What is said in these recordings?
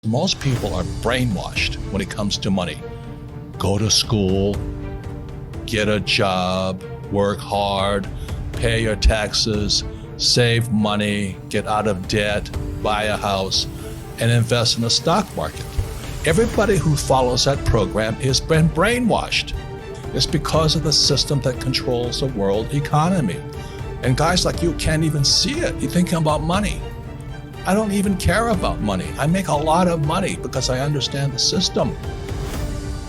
Most people are brainwashed when it comes to money. Go to school, get a job, work hard, pay your taxes, save money, get out of debt, buy a house, and invest in the stock market. Everybody who follows that program has been brainwashed. It's because of the system that controls the world economy. And guys like you can't even see it. You're thinking about money. I don't even care about money. I make a lot of money because I understand the system.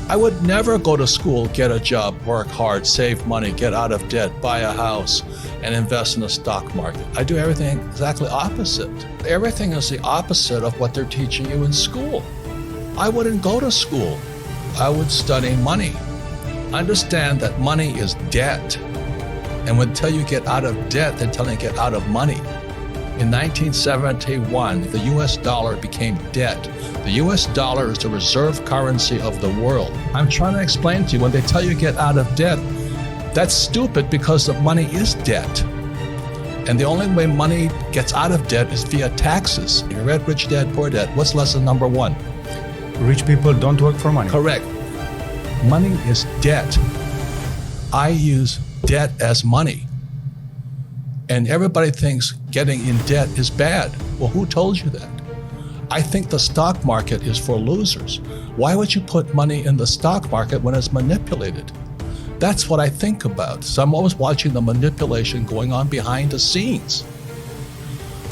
I would never go to school, get a job, work hard, save money, get out of debt, buy a house, and invest in the stock market. I do everything exactly opposite. Everything is the opposite of what they're teaching you in school. I wouldn't go to school. I would study money. Understand that money is debt. And until you get out of debt, they're telling you get out of money. In 1971, the US dollar became debt. The US dollar is the reserve currency of the world. I'm trying to explain to you, when they tell you get out of debt, that's stupid because the money is debt. And the only way money gets out of debt is via taxes. You read Rich Dad, Poor Dad. What's lesson number one? Rich people don't work for money. Correct. Money is debt. I use debt as money. And everybody thinks getting in debt is bad. Well, who told you that? I think the stock market is for losers. Why would you put money in the stock market when it's manipulated? That's what I think about. So I'm always watching the manipulation going on behind the scenes.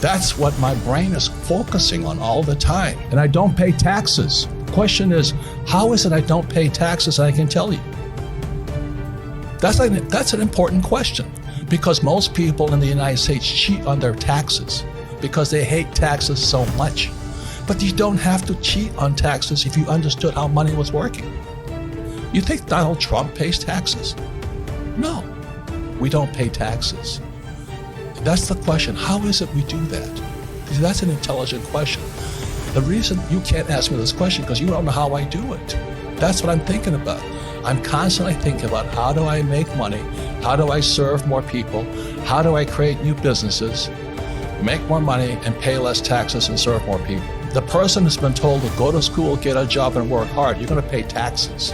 That's what my brain is focusing on all the time. And I don't pay taxes. The question is, how is it I don't pay taxes? And I can tell you. That's an important question. Because most people in the United States cheat on their taxes because they hate taxes so much. But you don't have to cheat on taxes if you understood how money was working. You think Donald Trump pays taxes? No, we don't pay taxes. That's the question. How is it we do that? Because that's an intelligent question. The reason you can't ask me this question because you don't know how I do it. That's what I'm thinking about. I'm constantly thinking about how do I make money? How do I serve more people? How do I create new businesses, make more money, and pay less taxes and serve more people? The person has been told to go to school, get a job, and work hard. You're going to pay taxes.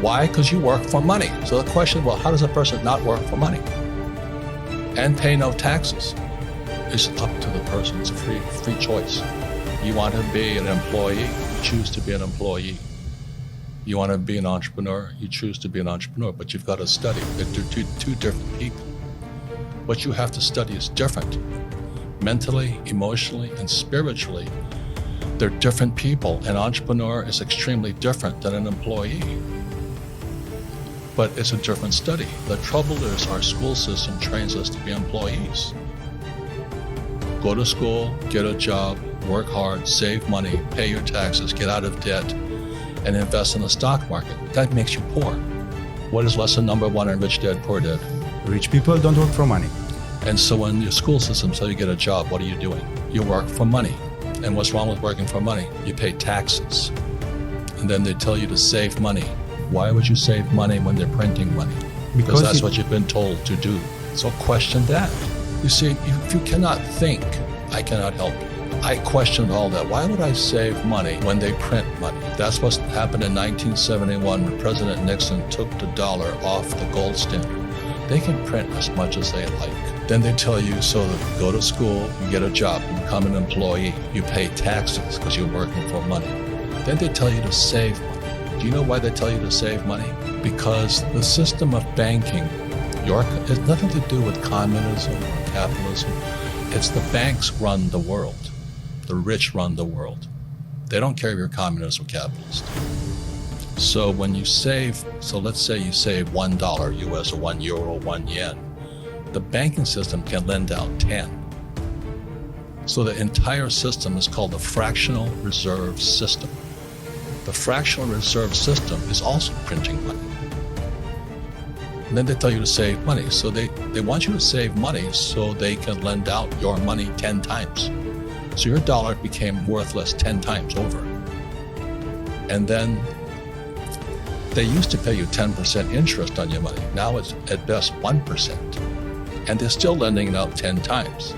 Why? Because you work for money. So the question, well, how does a person not work for money and pay no taxes? It's up to the person's free choice. You want to be an employee, you choose to be an employee. You want to be an entrepreneur, you choose to be an entrepreneur, but you've got to study. They're two different people. What you have to study is different. Mentally, emotionally, and spiritually, they're different people. An entrepreneur is extremely different than an employee. But it's a different study. The trouble is our school system trains us to be employees. Go to school, get a job, work hard, save money, pay your taxes, get out of debt, and invest in the stock market. That makes you poor. What is lesson number one in Rich Dad, Poor Dad? Rich people don't work for money. And so when your school system says you get a job, what are you doing? You work for money. And what's wrong with working for money? You pay taxes. And then they tell you to save money. Why would you save money when they're printing money? Because that's what you've been told to do. So question that. You see, if you cannot think, I cannot help you. I questioned all that. Why would I save money when they print money? That's what happened in 1971 when President Nixon took the dollar off the gold standard. They can print as much as they like. Then they tell you, so that go to school, you get a job, you become an employee, you pay taxes because you're working for money. Then they tell you to save money. Do you know why they tell you to save money? Because the system of banking, it has nothing to do with communism or capitalism. It's the banks run the world. The rich run the world. They don't care if you're communist or capitalist. So when you save, so let's say you save $1 US or €1, 1 yen, the banking system can lend out 10. So the entire system is called the fractional reserve system. The fractional reserve system is also printing money. And then they tell you to save money. So they want you to save money so they can lend out your money 10 times. So your dollar became worthless 10 times over. And then they used to pay you 10% interest on your money. Now it's at best 1%. And they're still lending it out 10 times.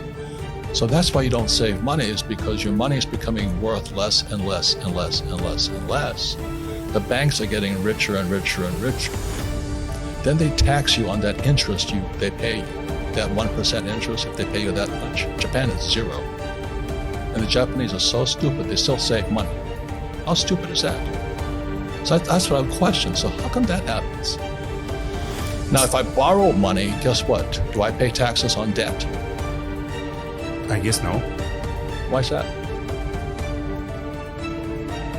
So that's why you don't save money, is because your money is becoming worth less and less and less and less and less. The banks are getting richer and richer and richer. Then they tax you on that interest they pay you. That 1% interest, if they pay you that much. Japan is 0. And the Japanese are so stupid, they still save money. How stupid is that? So that's what I would question. So how come that happens? Now, if I borrow money, guess what? Do I pay taxes on debt? I guess no. Why is that?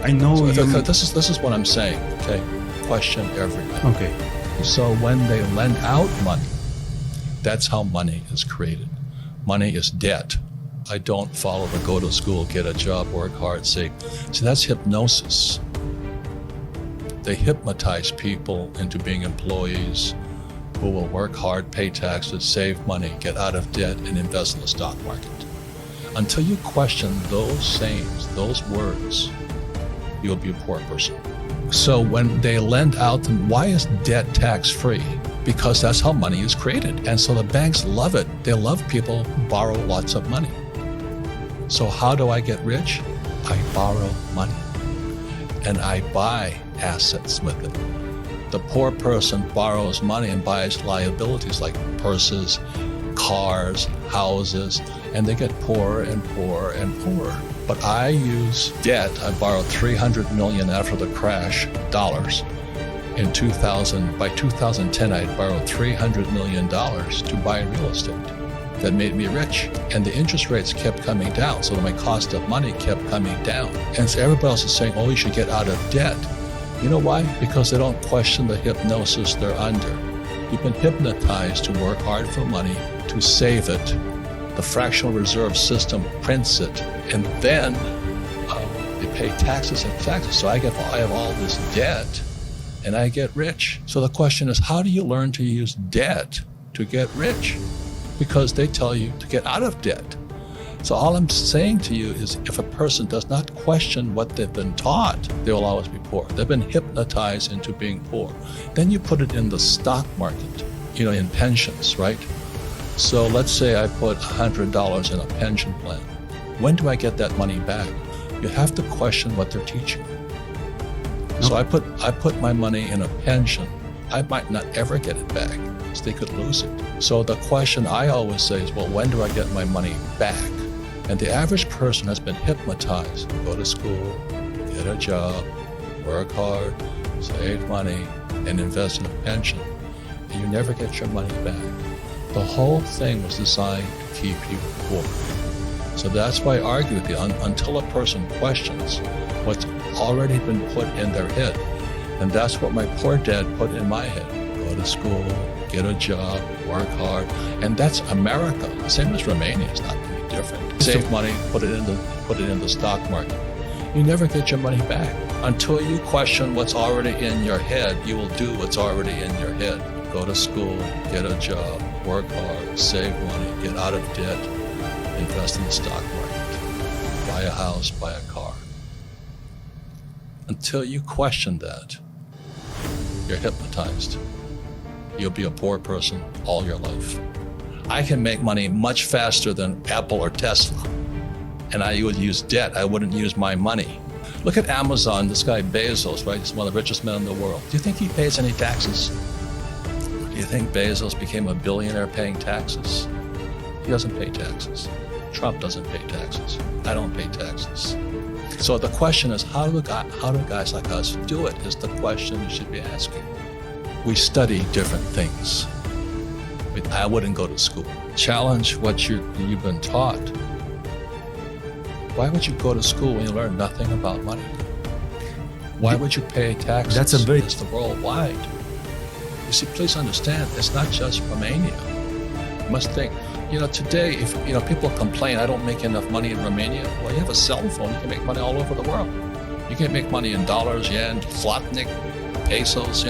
I know So you... this is what I'm saying. Okay, question everything. Okay. So when they lend out money, that's how money is created. Money is debt. I don't follow the go to school, get a job, work hard, save. See, that's hypnosis. They hypnotize people into being employees who will work hard, pay taxes, save money, get out of debt, and invest in the stock market. Until you question those sayings, those words, you'll be a poor person. So when they lend out, why is debt tax-free? Because that's how money is created. And so the banks love it. They love people who borrow lots of money. So how do I get rich? I borrow money and I buy assets with it. The poor person borrows money and buys liabilities like purses, cars, houses, and they get poorer and poorer and poorer. But I use debt. I borrowed $300 million after the crash, dollars. In 2000, by 2010, I had borrowed $300 million to buy real estate. That made me rich. And the interest rates kept coming down, so my cost of money kept coming down. And so everybody else is saying, oh, you should get out of debt. You know why? Because they don't question the hypnosis they're under. You've been hypnotized to work hard for money, to save it. The fractional reserve system prints it, and then they pay taxes and taxes. So I have all this debt, and I get rich. So the question is, how do you learn to use debt to get rich? Because they tell you to get out of debt. So all I'm saying to you is, if a person does not question what they've been taught, they will always be poor. They've been hypnotized into being poor. Then you put it in the stock market, in pensions, right? So let's say I put $100 in a pension plan. When do I get that money back? You have to question what they're teaching. Nope. So I put my money in a pension. I might not ever get it back, so they could lose it. So the question I always say is, well, when do I get my money back? And the average person has been hypnotized. Go to school, get a job, work hard, save money, and invest in a pension. And you never get your money back. The whole thing was designed to keep you poor. So that's why I argue with you, until a person questions what's already been put in their head. And that's what my poor dad put in my head. Go to school, get a job, work hard. And that's America. Same as Romania, it's not any different. Save money, put it in the stock market. You never get your money back. Until you question what's already in your head, you will do what's already in your head. Go to school, get a job, work hard, save money, get out of debt, invest in the stock market, buy a house, buy a car. Until you question that, you're hypnotized. You'll be a poor person all your life. I can make money much faster than Apple or Tesla, and I would use debt. I wouldn't use my money. Look at Amazon, this guy Bezos, right? He's one of the richest men in the world. Do you think he pays any taxes? Do you think Bezos became a billionaire paying taxes? He doesn't pay taxes. Trump doesn't pay taxes. I don't pay taxes. So the question is, how do guys like us do it, is the question you should be asking. We study different things. I wouldn't go to school. Challenge what you've been taught. Why would you go to school when you learn nothing about money? Why would you pay taxes? That's a very... It's the worldwide. You see, please understand, it's not just Romania. You must think, today, if people complain, I don't make enough money in Romania. Well, you have a cell phone, you can make money all over the world. You can make money in dollars, yen, zlotnik, pesos,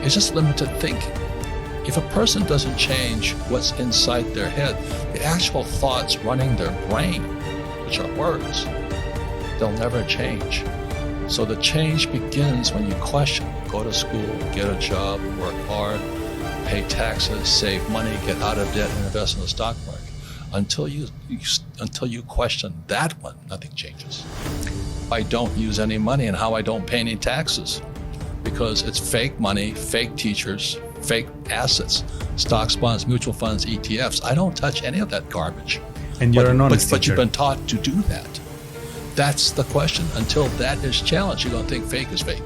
It's just limited thinking. If a person doesn't change what's inside their head, the actual thoughts running their brain, which are words, they'll never change. So the change begins when you question. Go to school, get a job, work hard, pay taxes, save money, get out of debt, and invest in the stock market. Until you question that one, nothing changes. I don't use any money and how I don't pay any taxes because it's fake money, fake teachers, fake assets, stocks, bonds, mutual funds, ETFs. I don't touch any of that garbage. And you're an honest but teacher. you've been taught to do that. That's the question. Until that is challenged, you don't think fake is fake.